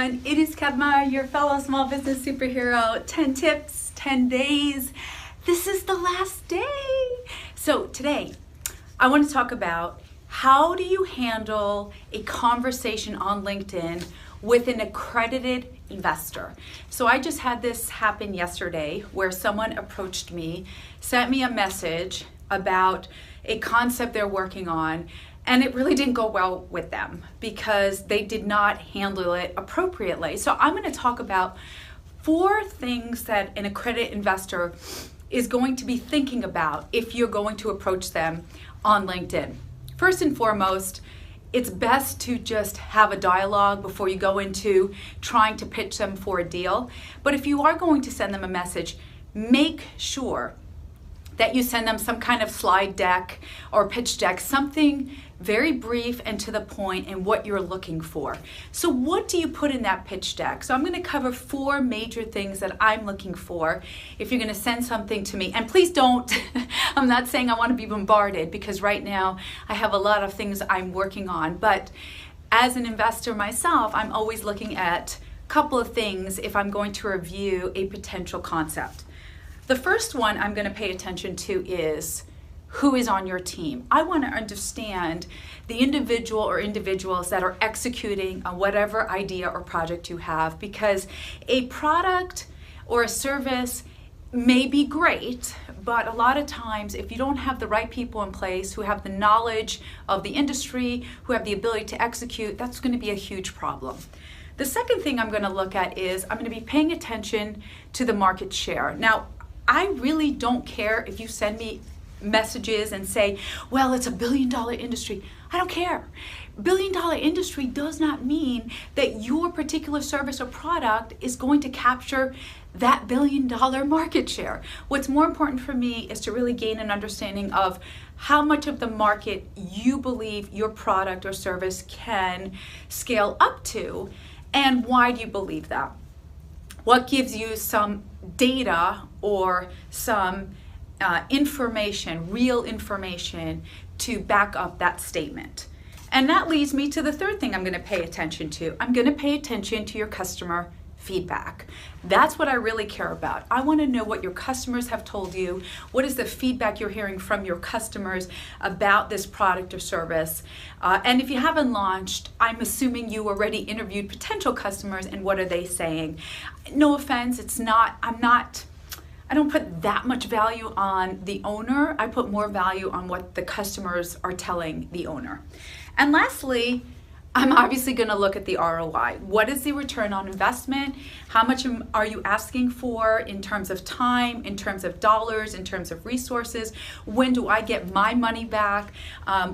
everyone. It is Kedma, your fellow small business superhero. 10 tips, 10 days. This is the last day. So today, I want to talk about how do you handle a conversation on LinkedIn with an accredited investor. So I just had this happen yesterday where someone approached me, sent me a message about a concept they're working on, and it really didn't go well with them because they did not handle it appropriately. So I'm going to talk about 4 things that an accredited investor is going to be thinking about if you're going to approach them on LinkedIn. First and foremost, it's best to just have a dialogue before you go into trying to pitch them for a deal. But if you are going to send them a message, make sure that you send them some kind of slide deck or pitch deck, something very brief and to the point in what you're looking for. So what do you put in that pitch deck? So I'm going to cover 4 major things that I'm looking for if you're going to send something to me. And please don't, I'm not saying I want to be bombarded because right now I have a lot of things I'm working on. But as an investor myself, I'm always looking at a couple of things if I'm going to review a potential concept. The first one I'm going to pay attention to is who is on your team. I want to understand the individual or individuals that are executing on whatever idea or project you have, because a product or a service may be great, but a lot of times if you don't have the right people in place who have the knowledge of the industry, who have the ability to execute, that's going to be a huge problem. The second thing I'm going to look at is I'm going to be paying attention to the market share. Now, I really don't care if you send me messages and say, well, it's $1 billion industry. I don't care. $1 billion industry does not mean that your particular service or product is going to capture that $1 billion market share. What's more important for me is to really gain an understanding of how much of the market you believe your product or service can scale up to, and why do you believe that? What gives you some data or some information, real information, to back up that statement? And that leads me to the third thing I'm going to pay attention to. I'm going to pay attention to your customer feedback. That's what I really care about. I want to know what your customers have told you. What is the feedback you're hearing from your customers about this product or service? And if you haven't launched, I'm assuming you already interviewed potential customers, and what are they saying? No offense, I don't put that much value on the owner. I put more value on what the customers are telling the owner. And lastly, I'm obviously going to look at the ROI. What is the return on investment? How much are you asking for in terms of time, in terms of dollars, in terms of resources? When do I get my money back?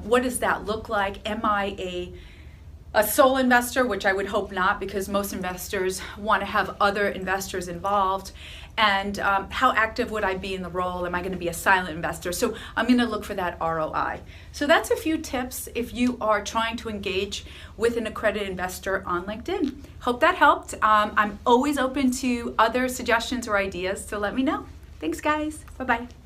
What does that look like? Am I a sole investor, which I would hope not, because most investors want to have other investors involved? And how active would I be in the role? Am I going to be a silent investor? So I'm going to look for that ROI. So that's a few tips if you are trying to engage with an accredited investor on LinkedIn. Hope that helped. I'm always open to other suggestions or ideas, so let me know. Thanks, guys. Bye-bye.